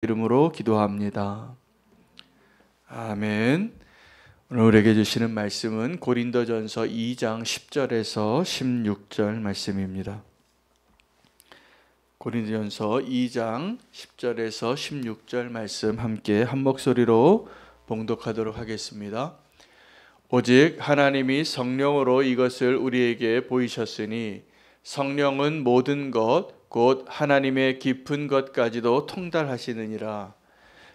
이름으로 기도합니다. 아멘. 오늘 우리에게 주시는 말씀은 고린도전서 2장 10절에서 16절 말씀입니다. 고린도전서 2장 10절에서 16절 말씀 함께 한 목소리로 봉독하도록 하겠습니다. 오직 하나님이 성령으로 이것을 우리에게 보이셨으니 성령은 모든 것 곧 하나님의 깊은 것까지도 통달하시느니라.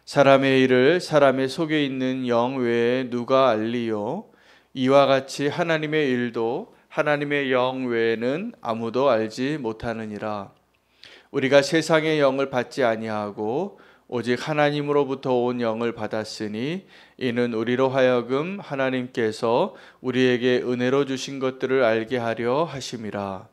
사람의 일을 사람의 속에 있는 영 외에 누가 알리요? 이와 같이 하나님의 일도 하나님의 영 외에는 아무도 알지 못하느니라. 우리가 세상의 영을 받지 아니하고 오직 하나님으로부터 온 영을 받았으니 이는 우리로 하여금 하나님께서 우리에게 은혜로 주신 것들을 알게 하려 하심이라.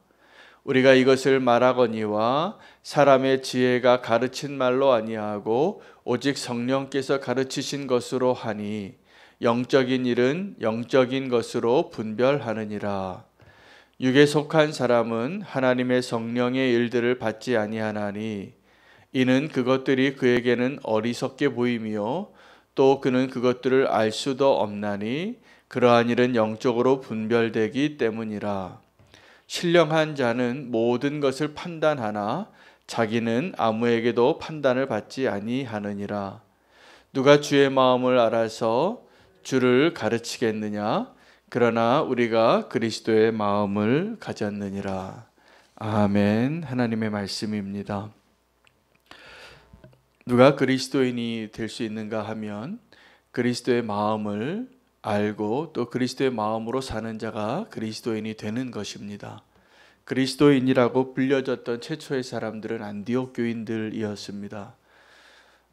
우리가 이것을 말하거니와 사람의 지혜가 가르친 말로 아니하고 오직 성령께서 가르치신 것으로 하니 영적인 일은 영적인 것으로 분별하느니라. 육에 속한 사람은 하나님의 성령의 일들을 받지 아니하나니 이는 그것들이 그에게는 어리석게 보이며 또 그는 그것들을 알 수도 없나니 그러한 일은 영적으로 분별되기 때문이라. 신령한 자는 모든 것을 판단하나 자기는 아무에게도 판단을 받지 아니하느니라. 누가 주의 마음을 알아서 주를 가르치겠느냐? 그러나 우리가 그리스도의 마음을 가졌느니라. 아멘. 하나님의 말씀입니다. 누가 그리스도인이 될 수 있는가 하면 그리스도의 마음을 알고 또 그리스도의 마음으로 사는 자가 그리스도인이 되는 것입니다. 그리스도인이라고 불려졌던 최초의 사람들은 안디옥 교인들이었습니다.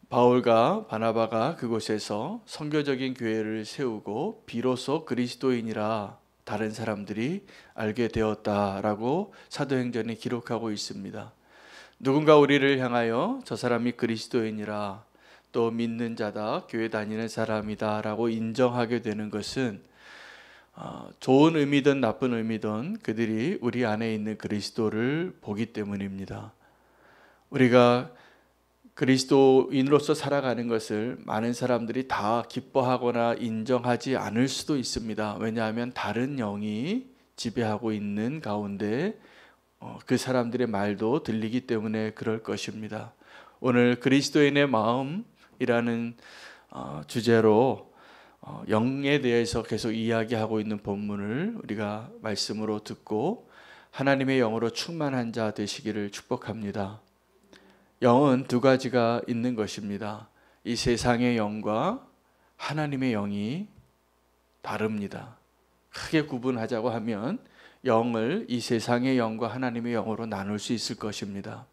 바울과 바나바가 그곳에서 선교적인 교회를 세우고 비로소 그리스도인이라 다른 사람들이 알게 되었다라고 사도행전이 기록하고 있습니다. 누군가 우리를 향하여 저 사람이 그리스도인이라 또 믿는 자다, 교회 다니는 사람이다 라고 인정하게 되는 것은 좋은 의미든 나쁜 의미든 그들이 우리 안에 있는 그리스도를 보기 때문입니다. 우리가 그리스도인으로서 살아가는 것을 많은 사람들이 다 기뻐하거나 인정하지 않을 수도 있습니다. 왜냐하면 다른 영이 지배하고 있는 가운데 그 사람들의 말도 들리기 때문에 그럴 것입니다. 오늘 그리스도인의 마음이라는 주제로 영에 대해서 계속 이야기하고 있는 본문을 우리가 말씀으로 듣고 하나님의 영으로 충만한 자 되시기를 축복합니다. 영은 두 가지가 있는 것입니다. 이 세상의 영과 하나님의 영이 다릅니다. 크게 구분하자고 하면 영을 이 세상의 영과 하나님의 영으로 나눌 수 있을 것입니다.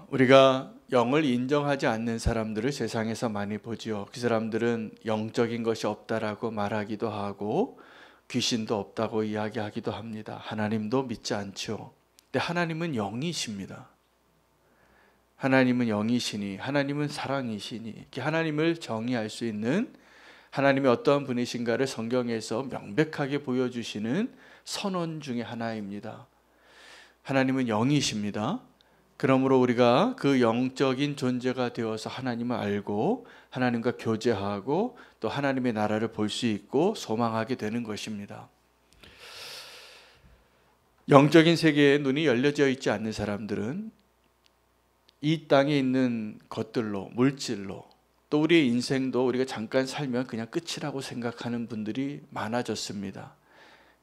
우리가 영을 인정하지 않는 사람들을 세상에서 많이 보지요. 그 사람들은 영적인 것이 없다라고 말하기도 하고 귀신도 없다고 이야기하기도 합니다. 하나님도 믿지 않죠. 근데 하나님은 영이십니다. 하나님은 영이시니 하나님은 사랑이시니 하나님을 정의할 수 있는 하나님이 어떠한 분이신가를 성경에서 명백하게 보여주시는 선언 중에 하나입니다. 하나님은 영이십니다. 그러므로 우리가 그 영적인 존재가 되어서 하나님을 알고 하나님과 교제하고 또 하나님의 나라를 볼 수 있고 소망하게 되는 것입니다. 영적인 세계에 눈이 열려져 있지 않는 사람들은 이 땅에 있는 것들로, 물질로 또 우리의 인생도 우리가 잠깐 살면 그냥 끝이라고 생각하는 분들이 많아졌습니다.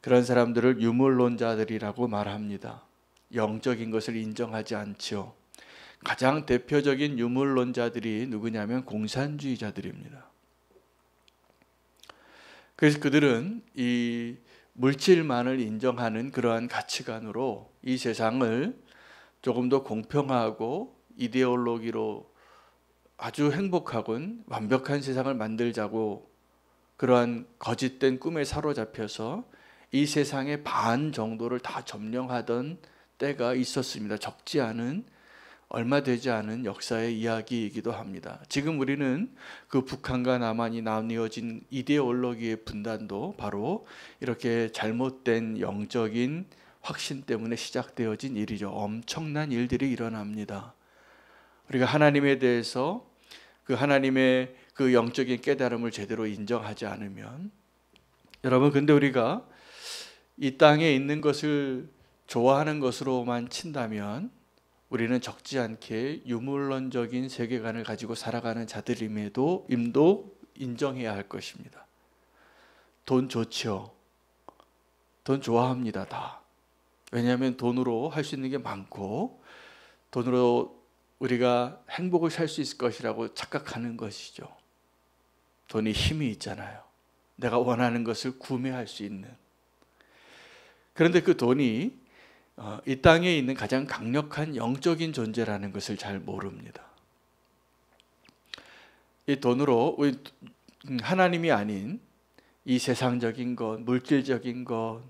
그런 사람들을 유물론자들이라고 말합니다. 영적인 것을 인정하지 않죠. 가장 대표적인 유물론자들이 누구냐면 공산주의자들입니다. 그래서 그들은 이 물질만을 인정하는 그러한 가치관으로 이 세상을 조금 더 공평하고 이데올로기로 아주 행복하고 완벽한 세상을 만들자고 그러한 거짓된 꿈에 사로잡혀서 이 세상의 반 정도를 다 점령하던 때가 있었습니다. 적지 않은 얼마 되지 않은 역사의 이야기이기도 합니다. 지금 우리는 그 북한과 남한이 나뉘어진 이데올로기의 분단도 바로 이렇게 잘못된 영적인 확신 때문에 시작되어진 일이죠. 엄청난 일들이 일어납니다. 우리가 하나님에 대해서 그 하나님의 그 영적인 깨달음을 제대로 인정하지 않으면, 여러분, 근데 우리가 이 땅에 있는 것을 좋아하는 것으로만 친다면 우리는 적지 않게 유물론적인 세계관을 가지고 살아가는 자들임에도 인정해야 할 것입니다. 돈 좋지요. 돈 좋아합니다, 다. 왜냐하면 돈으로 할 수 있는 게 많고 돈으로 우리가 행복을 살 수 있을 것이라고 착각하는 것이죠. 돈이 힘이 있잖아요. 내가 원하는 것을 구매할 수 있는. 그런데 그 돈이 이 땅에 있는 가장 강력한 영적인 존재라는 것을 잘 모릅니다. 이 돈으로 하나님이 아닌 이 세상적인 것, 물질적인 것,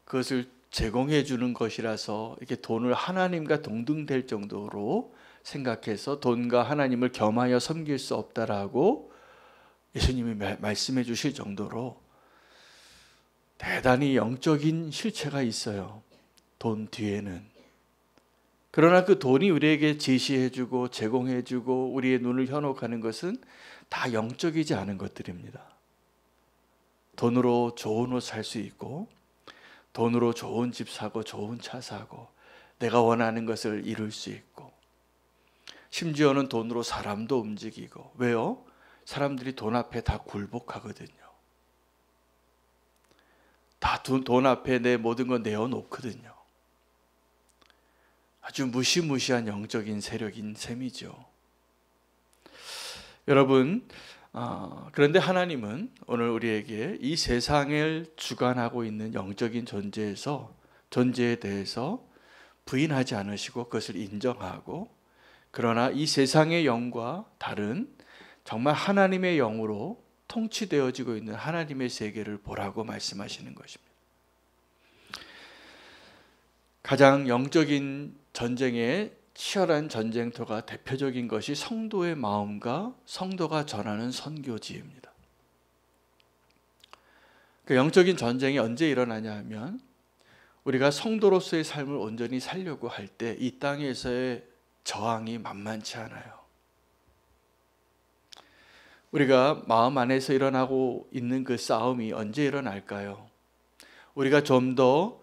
그것을 제공해 주는 것이라서 이렇게 돈을 하나님과 동등될 정도로 생각해서 돈과 하나님을 겸하여 섬길 수 없다라고 예수님이 말씀해 주실 정도로 대단히 영적인 실체가 있어요. 돈 뒤에는. 그러나 그 돈이 우리에게 제시해 주고 제공해 주고 우리의 눈을 현혹하는 것은 다 영적이지 않은 것들입니다. 돈으로 좋은 옷 살 수 있고 돈으로 좋은 집 사고 좋은 차 사고 내가 원하는 것을 이룰 수 있고, 심지어는 돈으로 사람도 움직이고. 왜요? 사람들이 돈 앞에 다 굴복하거든요. 다 돈 앞에 내 모든 거 내어놓거든요. 아주 무시무시한 영적인 세력인 셈이죠. 여러분, 그런데 하나님은 오늘 우리에게 이 세상을 주관하고 있는 영적인 존재에 대해서 부인하지 않으시고 그것을 인정하고, 그러나 이 세상의 영과 다른 정말 하나님의 영으로 통치되어지고 있는 하나님의 세계를 보라고 말씀하시는 것입니다. 가장 영적인 전쟁의 치열한 전쟁터가 대표적인 것이 성도의 마음과 성도가 전하는 선교지입니다. 그 영적인 전쟁이 언제 일어나냐 하면 우리가 성도로서의 삶을 온전히 살려고 할 때 이 땅에서의 저항이 만만치 않아요. 우리가 마음 안에서 일어나고 있는 그 싸움이 언제 일어날까요? 우리가 좀 더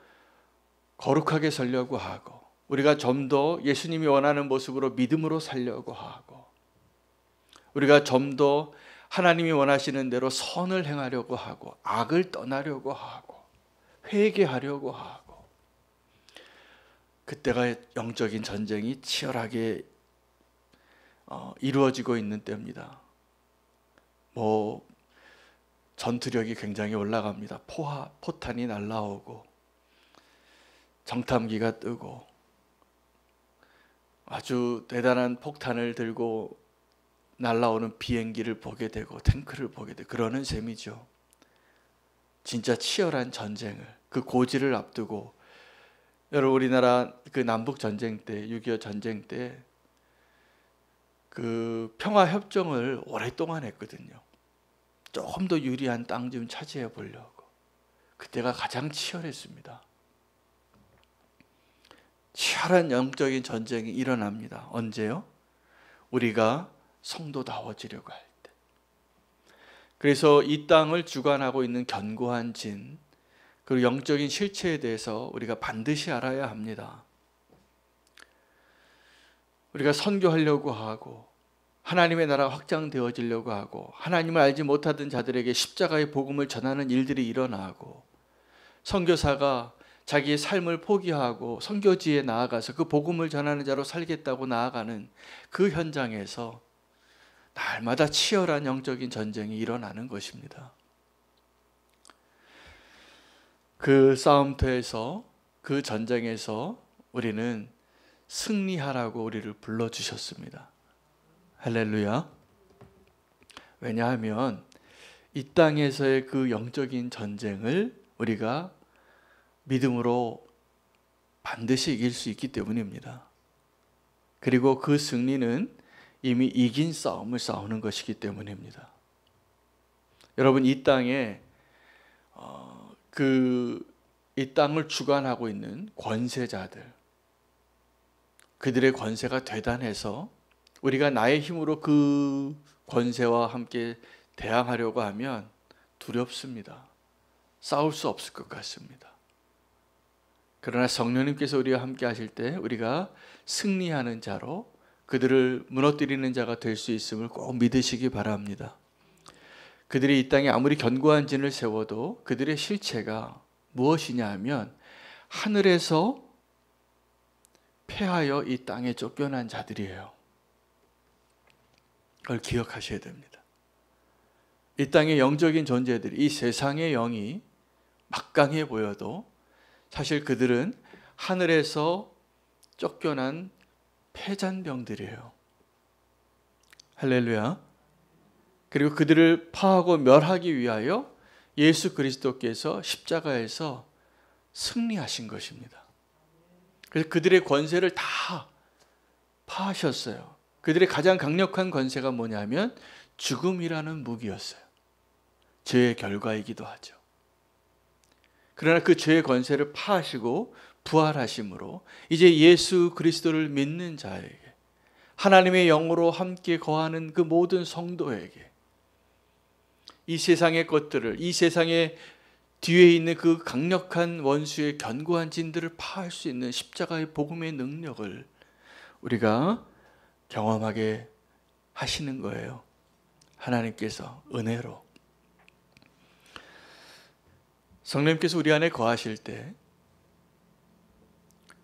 거룩하게 살려고 하고, 우리가 좀 더 예수님이 원하는 모습으로 믿음으로 살려고 하고, 우리가 좀 더 하나님이 원하시는 대로 선을 행하려고 하고, 악을 떠나려고 하고, 회개하려고 하고, 그때가 영적인 전쟁이 치열하게 이루어지고 있는 때입니다. 전투력이 굉장히 올라갑니다. 포탄이 날라오고 정탐기가 뜨고 아주 대단한 폭탄을 들고 날아오는 비행기를 보게 되고 탱크를 보게 되고 그러는 셈이죠. 진짜 치열한 전쟁을, 그 고지를 앞두고, 여러분, 우리나라 그 남북 전쟁 때, 6.25 전쟁 때 그 평화 협정을 오랫동안 했거든요. 조금 더 유리한 땅 좀 차지해 보려고. 그때가 가장 치열했습니다. 치열한 영적인 전쟁이 일어납니다. 언제요? 우리가 성도다워지려고 할 때. 그래서 이 땅을 주관하고 있는 견고한 진, 그리고 영적인 실체에 대해서 우리가 반드시 알아야 합니다. 우리가 선교하려고 하고 하나님의 나라가 확장되어지려고 하고 하나님을 알지 못하던 자들에게 십자가의 복음을 전하는 일들이 일어나고, 선교사가 자기의 삶을 포기하고 선교지에 나아가서 그 복음을 전하는 자로 살겠다고 나아가는 그 현장에서 날마다 치열한 영적인 전쟁이 일어나는 것입니다. 그 싸움터에서, 그 전쟁에서 우리는 승리하라고 우리를 불러주셨습니다. 할렐루야. 왜냐하면 이 땅에서의 그 영적인 전쟁을 우리가 믿음으로 반드시 이길 수 있기 때문입니다. 그리고 그 승리는 이미 이긴 싸움을 싸우는 것이기 때문입니다. 여러분, 이 땅에 이 땅을 주관하고 있는 권세자들, 그들의 권세가 대단해서 우리가 나의 힘으로 그 권세와 함께 대항하려고 하면 두렵습니다. 싸울 수 없을 것 같습니다. 그러나 성령님께서 우리와 함께 하실 때 우리가 승리하는 자로 그들을 무너뜨리는 자가 될 수 있음을 꼭 믿으시기 바랍니다. 그들이 이 땅에 아무리 견고한 진을 세워도 그들의 실체가 무엇이냐 하면 하늘에서 패하여 이 땅에 쫓겨난 자들이에요. 그걸 기억하셔야 됩니다. 이 땅의 영적인 존재들이, 이 세상의 영이 막강해 보여도 사실 그들은 하늘에서 쫓겨난 패잔병들이에요. 할렐루야. 그리고 그들을 파하고 멸하기 위하여 예수 그리스도께서 십자가에서 승리하신 것입니다. 그래서 그들의 권세를 다 파하셨어요. 그들의 가장 강력한 권세가 뭐냐면 죽음이라는 무기였어요. 죄의 결과이기도 하죠. 그러나 그 죄의 권세를 파하시고 부활하심으로 이제 예수 그리스도를 믿는 자에게, 하나님의 영으로 함께 거하는 그 모든 성도에게 이 세상의 것들을, 이 세상의 뒤에 있는 그 강력한 원수의 견고한 진들을 파할 수 있는 십자가의 복음의 능력을 우리가 경험하게 하시는 거예요. 하나님께서 은혜로. 성령님께서 우리 안에 거하실 때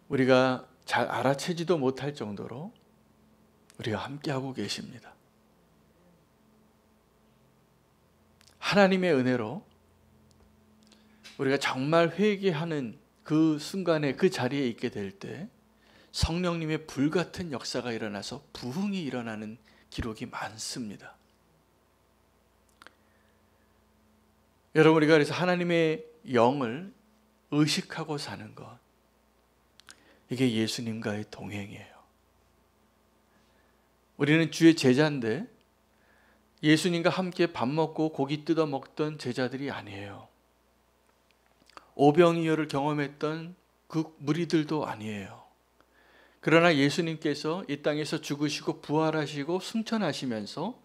우리가 잘 알아채지도 못할 정도로 우리가 함께하고 계십니다. 하나님의 은혜로 우리가 정말 회개하는 그 순간에 그 자리에 있게 될 때 성령님의 불같은 역사가 일어나서 부흥이 일어나는 기록이 많습니다. 여러분, 우리가 그래서 하나님의 영을 의식하고 사는 것, 이게 예수님과의 동행이에요. 우리는 주의 제자인데 예수님과 함께 밥 먹고 고기 뜯어 먹던 제자들이 아니에요. 오병이어를 경험했던 그 무리들도 아니에요. 그러나 예수님께서 이 땅에서 죽으시고 부활하시고 승천하시면서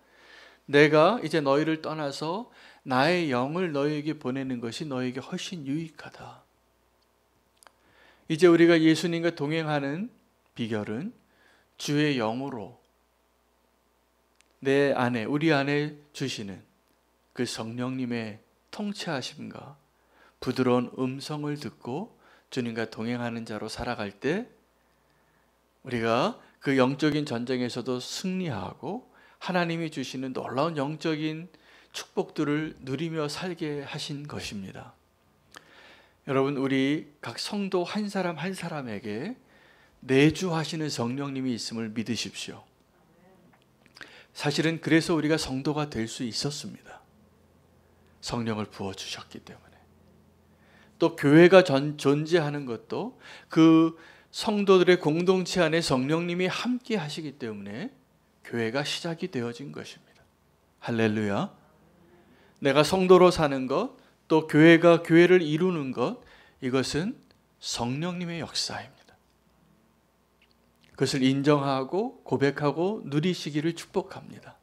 내가 이제 너희를 떠나서 나의 영을 너희에게 보내는 것이 너희에게 훨씬 유익하다. 이제 우리가 예수님과 동행하는 비결은 주의 영으로 내 안에, 우리 안에 주시는 그 성령님의 통치하심과 부드러운 음성을 듣고 주님과 동행하는 자로 살아갈 때 우리가 그 영적인 전쟁에서도 승리하고 하나님이 주시는 놀라운 영적인 축복들을 누리며 살게 하신 것입니다. 여러분, 우리 각 성도 한 사람 한 사람에게 내주하시는 성령님이 있음을 믿으십시오. 사실은 그래서 우리가 성도가 될 수 있었습니다. 성령을 부어주셨기 때문에. 또 교회가 존재하는 것도 그 성도들의 공동체 안에 성령님이 함께 하시기 때문에 교회가 시작이 되어진 것입니다. 할렐루야. 내가 성도로 사는 것, 또 교회가 교회를 이루는 것, 이것은 성령님의 역사입니다. 그것을 인정하고 고백하고 누리시기를 축복합니다.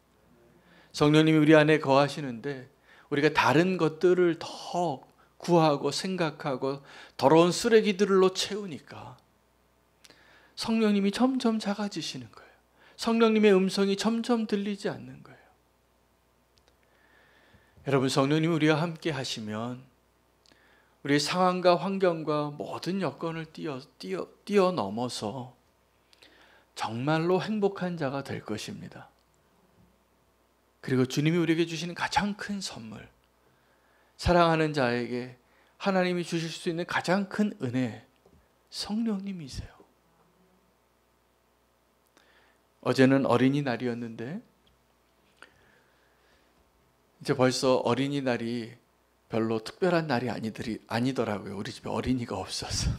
성령님이 우리 안에 거하시는데 우리가 다른 것들을 더 구하고 생각하고 더러운 쓰레기들로 채우니까 성령님이 점점 작아지시는 거예요. 성령님의 음성이 점점 들리지 않는 거예요. 여러분, 성령님이 우리와 함께 하시면 우리의 상황과 환경과 모든 여건을 뛰어넘어서 정말로 행복한 자가 될 것입니다. 그리고 주님이 우리에게 주시는 가장 큰 선물, 사랑하는 자에게 하나님이 주실 수 있는 가장 큰 은혜, 성령님이세요. 어제는 어린이날이었는데 이제 벌써 어린이날이 별로 특별한 날이 아니더라고요. 우리 집에 어린이가 없어서.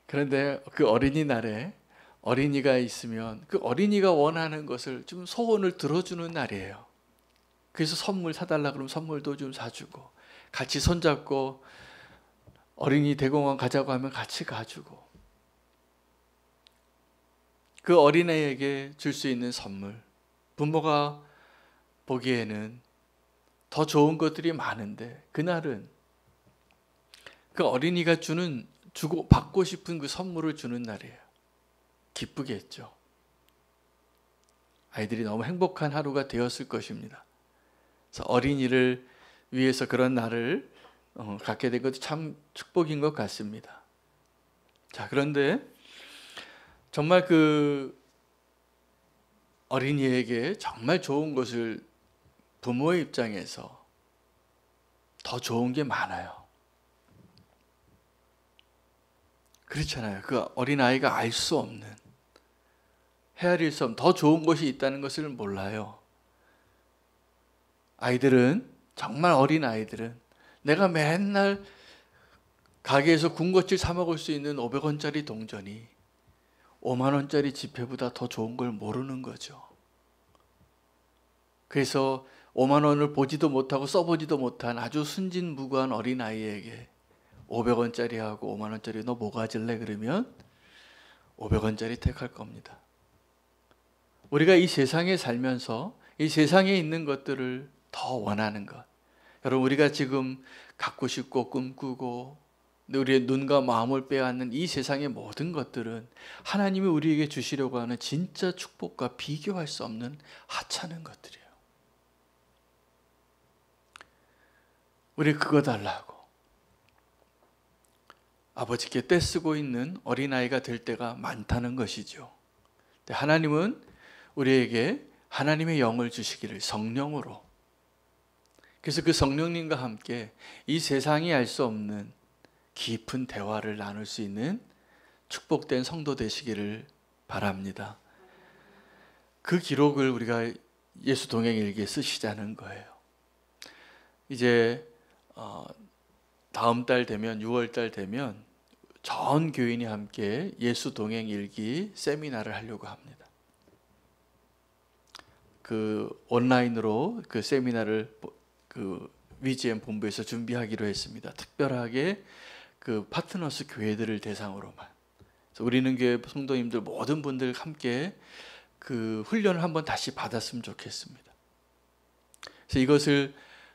그런데 그 어린이날에 어린이가 있으면 그 어린이가 원하는 것을 좀 소원을 들어주는 날이에요. 그래서 선물 사달라 그러면 선물도 좀 사주고, 같이 손잡고 어린이 대공원 가자고 하면 같이 가주고, 그 어린아이에게 줄 수 있는 선물, 부모가 보기에는 더 좋은 것들이 많은데 그날은 그 어린이가 받고 싶은 그 선물을 주는 날이에요. 기쁘겠죠. 아이들이 너무 행복한 하루가 되었을 것입니다. 그래서 어린이를 위해서 그런 날을 갖게 된 것도 참 축복인 것 같습니다. 자, 그런데 정말 그 어린이에게 정말 좋은 것을 부모의 입장에서 더 좋은 게 많아요. 그렇잖아요. 그 어린아이가 알 수 없는, 헤아릴 수 없는 더 좋은 것이 있다는 것을 몰라요. 아이들은, 정말 어린 아이들은 내가 맨날 가게에서 군것질 사 먹을 수 있는 500원짜리 동전이 5만 원짜리 지폐보다 더 좋은 걸 모르는 거죠. 그래서 5만 원을 보지도 못하고 써보지도 못한 아주 순진무구한 어린아이에게 500원짜리하고 5만 원짜리 너 뭐 가질래? 그러면 500원짜리 택할 겁니다. 우리가 이 세상에 살면서 이 세상에 있는 것들을 더 원하는 것, 여러분, 우리가 지금 갖고 싶고 꿈꾸고 우리의 눈과 마음을 빼앗는 이 세상의 모든 것들은 하나님이 우리에게 주시려고 하는 진짜 축복과 비교할 수 없는 하찮은 것들이에요. 우리 그거 달라고 아버지께 떼쓰고 있는 어린아이가 될 때가 많다는 것이죠. 하나님은 우리에게 하나님의 영을 주시기를, 성령으로. 그래서 그 성령님과 함께 이 세상이 알 수 없는 깊은 대화를 나눌 수 있는 축복된 성도 되시기를 바랍니다. 그 기록을 우리가 예수 동행 일기에 쓰시자는 거예요. 이제 다음 달 되면, 6월 달 되면 전 교인이 함께 예수 동행 일기 세미나를 하려고 합니다. 그 온라인으로 그 세미나를 그 위지엠 본부에서 준비하기로 했습니다. 특별하게 그 파트너스 교회들을 대상으로만. 그래서 우리는 교회 성도님들 모든 분들 함께 그 훈련을 한번 다시 받았으면 좋겠습니다. 그래서 이것을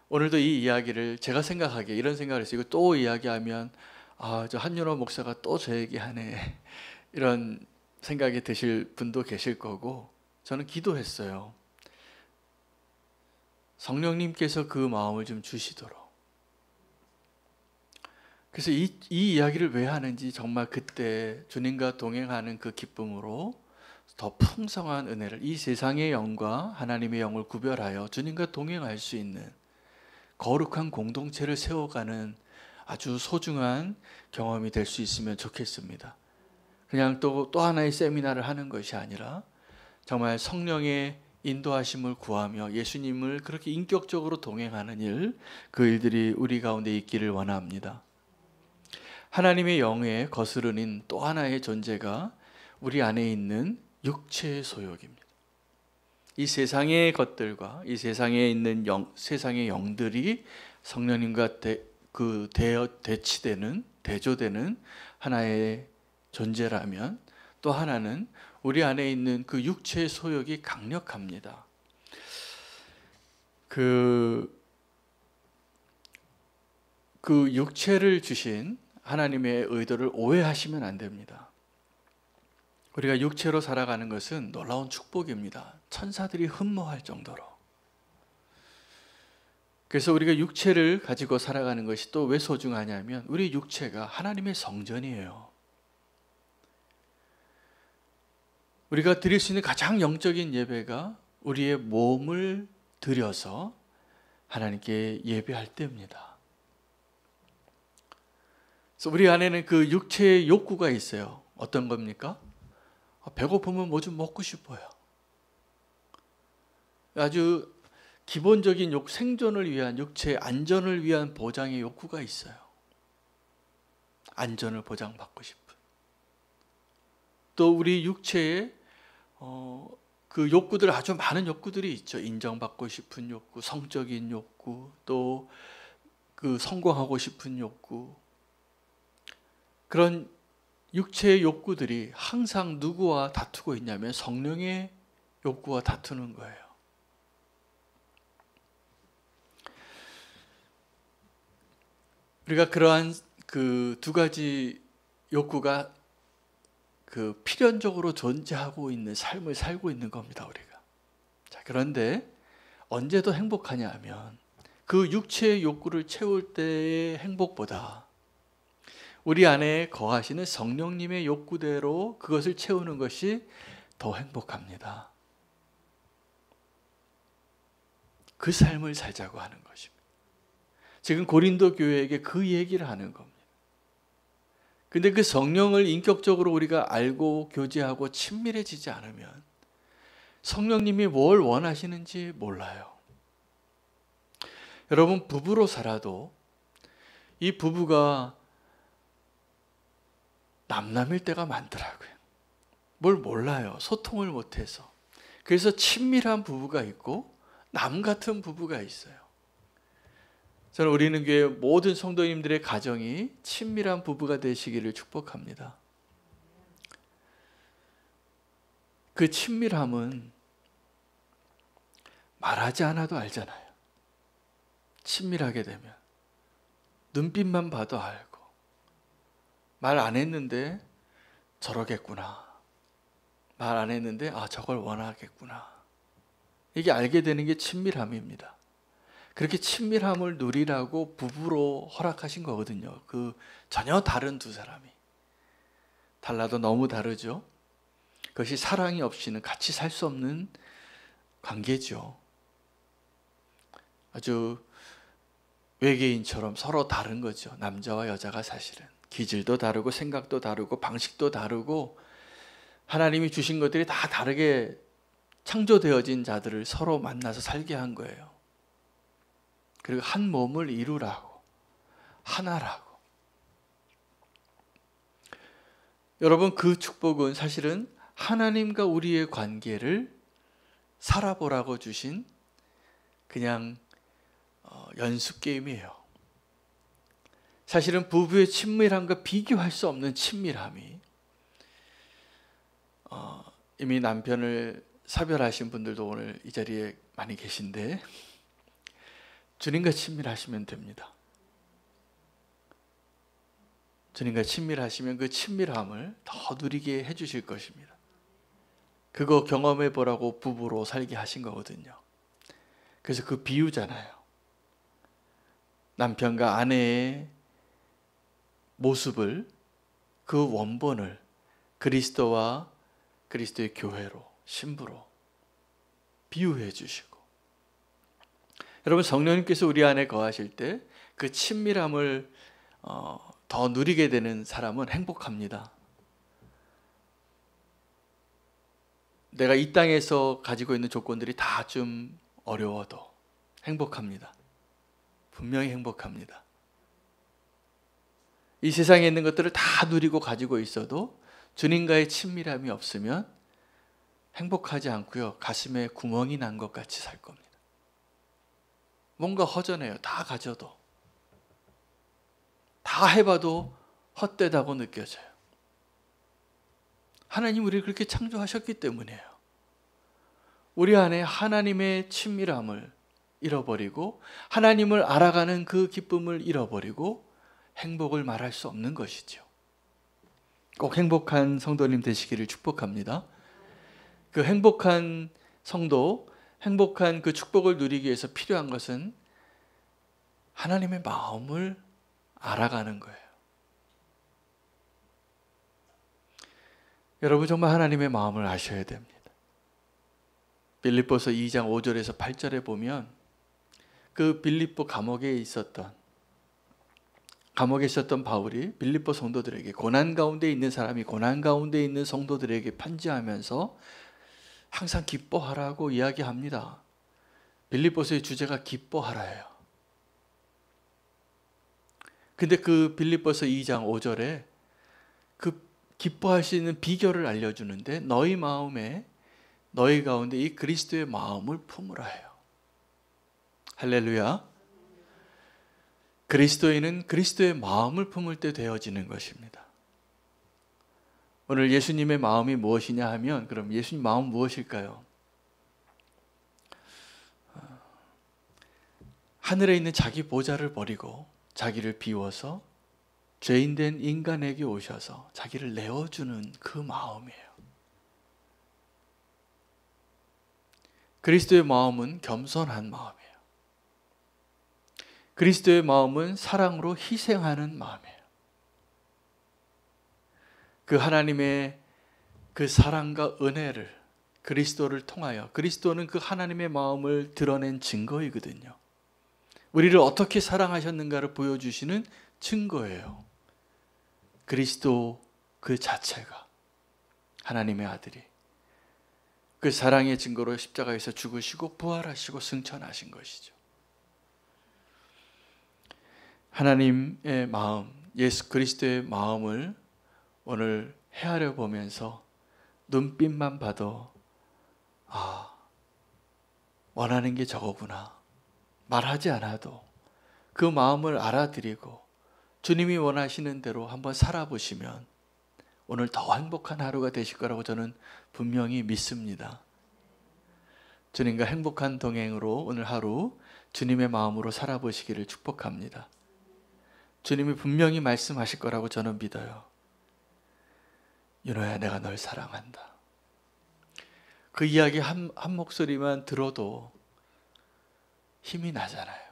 오늘도 이 이야기를 제가 생각하기에 이런 생각을 했어요. 이거 또 이야기하면 저 한윤호 목사가 또 저 얘기하네, 이런 생각이 드실 분도 계실 거고, 저는 기도했어요. 성령님께서 그 마음을 좀 주시도록. 그래서 이 이야기를 왜 하는지, 정말 그때 주님과 동행하는 그 기쁨으로 더 풍성한 은혜를, 이 세상의 영과 하나님의 영을 구별하여 주님과 동행할 수 있는 거룩한 공동체를 세워가는 아주 소중한 경험이 될 수 있으면 좋겠습니다. 그냥 또 하나의 세미나를 하는 것이 아니라 정말 성령의 인도하심을 구하며 예수님을 그렇게 인격적으로 동행하는 일, 그 일들이 우리 가운데 있기를 원합니다. 하나님의 영에 거스르는 또 하나의 존재가 우리 안에 있는 육체의 소욕입니다. 이 세상의 것들과 이 세상에 있는 세상의 영들이 성령님과 대치되는, 대조되는 하나의 존재라면, 또 하나는 우리 안에 있는 그 육체의 소욕이 강력합니다. 그 육체를 주신 하나님의 의도를 오해하시면 안 됩니다. 우리가 육체로 살아가는 것은 놀라운 축복입니다. 천사들이 흠모할 정도로. 그래서 우리가 육체를 가지고 살아가는 것이 또 왜 소중하냐면, 우리 육체가 하나님의 성전이에요. 우리가 드릴 수 있는 가장 영적인 예배가 우리의 몸을 들여서 하나님께 예배할 때입니다. 그래서 우리 안에는 그 육체의 욕구가 있어요. 어떤 겁니까? 배고프면 뭐 좀 먹고 싶어요. 아주 기본적인 생존을 위한, 육체의 안전을 위한 보장의 욕구가 있어요. 안전을 보장받고 싶은. 또 우리 육체에 그 욕구들, 아주 많은 욕구들이 있죠. 인정받고 싶은 욕구, 성적인 욕구, 또 그 성공하고 싶은 욕구, 그런 육체의 욕구들이 항상 누구와 다투고 있냐면 성령의 욕구와 다투는 거예요. 우리가 그러한 그 두 가지 욕구가 그 필연적으로 존재하고 있는 삶을 살고 있는 겁니다, 우리가. 자, 그런데 언제 더 행복하냐 하면 그 육체의 욕구를 채울 때의 행복보다 우리 안에 거하시는 성령님의 욕구대로 그것을 채우는 것이 더 행복합니다. 그 삶을 살자고 하는 것입니다. 지금 고린도 교회에게 그 얘기를 하는 겁니다. 근데 그 성령을 인격적으로 우리가 알고 교제하고 친밀해지지 않으면 성령님이 뭘 원하시는지 몰라요. 여러분, 부부로 살아도 이 부부가 남남일 때가 많더라고요. 뭘 몰라요. 소통을 못해서. 그래서 친밀한 부부가 있고 남 같은 부부가 있어요. 저는 우리는 교회 모든 성도님들의 가정이 친밀한 부부가 되시기를 축복합니다. 그 친밀함은 말하지 않아도 알잖아요. 친밀하게 되면 눈빛만 봐도 알고, 말 안 했는데 저러겠구나, 말 안 했는데 저걸 원하겠구나, 이게 알게 되는 게 친밀함입니다. 그렇게 친밀함을 누리라고 부부로 허락하신 거거든요. 그 전혀 다른 두 사람이. 달라도 너무 다르죠. 그것이 사랑이 없이는 같이 살 수 없는 관계죠. 아주 외계인처럼 서로 다른 거죠. 남자와 여자가 사실은. 기질도 다르고 생각도 다르고 방식도 다르고 하나님이 주신 것들이 다 다르게 창조되어진 자들을 서로 만나서 살게 한 거예요. 그리고 한 몸을 이루라고, 하나라고. 여러분, 그 축복은 사실은 하나님과 우리의 관계를 살아보라고 주신 그냥 연습 게임이에요. 사실은 부부의 친밀함과 비교할 수 없는 친밀함이, 이미 남편을 사별하신 분들도 오늘 이 자리에 많이 계신데 주님과 친밀하시면 됩니다. 주님과 친밀하시면 그 친밀함을 더 누리게 해주실 것입니다. 그거 경험해 보라고 부부로 살게 하신 거거든요. 그래서 그 비유잖아요. 남편과 아내의 모습을, 그 원본을 그리스도와 그리스도의 교회로, 신부로 비유해 주시고, 여러분, 성령님께서 우리 안에 거하실 때 그 친밀함을 더 누리게 되는 사람은 행복합니다. 내가 이 땅에서 가지고 있는 조건들이 다 좀 어려워도 행복합니다. 분명히 행복합니다. 이 세상에 있는 것들을 다 누리고 가지고 있어도 주님과의 친밀함이 없으면 행복하지 않고요, 가슴에 구멍이 난 것 같이 살 겁니다. 뭔가 허전해요. 다 가져도, 다 해봐도 헛되다고 느껴져요. 하나님 우리를 그렇게 창조하셨기 때문이에요. 우리 안에 하나님의 친밀함을 잃어버리고 하나님을 알아가는 그 기쁨을 잃어버리고 행복을 말할 수 없는 것이죠. 꼭 행복한 성도님 되시기를 축복합니다. 그 행복한 성도, 행복한 그 축복을 누리기 위해서 필요한 것은 하나님의 마음을 알아가는 거예요. 여러분, 정말 하나님의 마음을 아셔야 됩니다. 빌립보서 2장 5절에서 8절에 보면 그 빌립보 감옥에 있었던 바울이 빌립보 성도들에게, 고난 가운데 있는 사람이 고난 가운데 있는 성도들에게 편지하면서 항상 기뻐하라고 이야기합니다. 빌립보서의 주제가 기뻐하라예요. 근데 그 빌립보서 2장 5절에 그 기뻐할 수 있는 비결을 알려주는데, 너희 마음에, 너희 가운데 이 그리스도의 마음을 품으라 해요. 할렐루야. 그리스도인은 그리스도의 마음을 품을 때 되어지는 것입니다. 오늘 예수님의 마음이 무엇이냐 하면 그럼 예수님 마음 무엇일까요? 하늘에 있는 자기 보좌를 버리고 자기를 비워서 죄인된 인간에게 오셔서 자기를 내어주는 그 마음이에요. 그리스도의 마음은 겸손한 마음이에요. 그리스도의 마음은 사랑으로 희생하는 마음이에요. 그 하나님의 그 사랑과 은혜를 그리스도를 통하여, 그리스도는 그 하나님의 마음을 드러낸 증거이거든요. 우리를 어떻게 사랑하셨는가를 보여주시는 증거예요. 그리스도 그 자체가, 하나님의 아들이 그 사랑의 증거로 십자가에서 죽으시고 부활하시고 승천하신 것이죠. 하나님의 마음, 예수 그리스도의 마음을 오늘 헤아려 보면서 눈빛만 봐도 원하는 게 저거구나, 말하지 않아도 그 마음을 알아들이고 주님이 원하시는 대로 한번 살아보시면 오늘 더 행복한 하루가 되실 거라고 저는 분명히 믿습니다. 주님과 행복한 동행으로 오늘 하루 주님의 마음으로 살아보시기를 축복합니다. 주님이 분명히 말씀하실 거라고 저는 믿어요. 윤호야, 내가 널 사랑한다. 그 이야기 한 목소리만 들어도 힘이 나잖아요.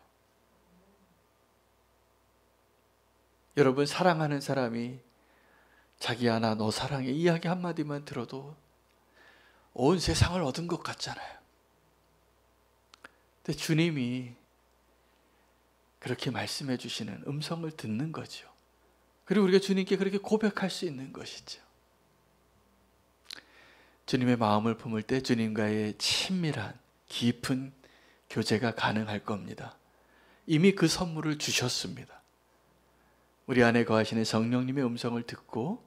여러분, 사랑하는 사람이 자기야 나 너 사랑해 이야기 한마디만 들어도 온 세상을 얻은 것 같잖아요. 근데 주님이 그렇게 말씀해 주시는 음성을 듣는 거죠. 그리고 우리가 주님께 그렇게 고백할 수 있는 것이죠. 주님의 마음을 품을 때 주님과의 친밀한 깊은 교제가 가능할 겁니다. 이미 그 선물을 주셨습니다. 우리 안에 거하시는 성령님의 음성을 듣고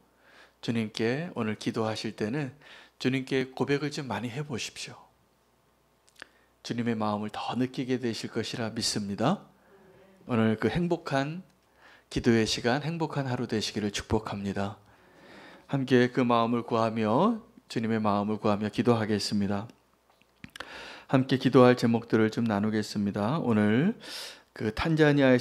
주님께 오늘 기도하실 때는 주님께 고백을 좀 많이 해보십시오. 주님의 마음을 더 느끼게 되실 것이라 믿습니다. 오늘 그 행복한 기도의 시간, 행복한 하루 되시기를 축복합니다. 함께 그 마음을 구하며 주님의 마음을 구하며 기도하겠습니다. 함께 기도할 제목들을 좀 나누겠습니다. 오늘 그 탄자니아에서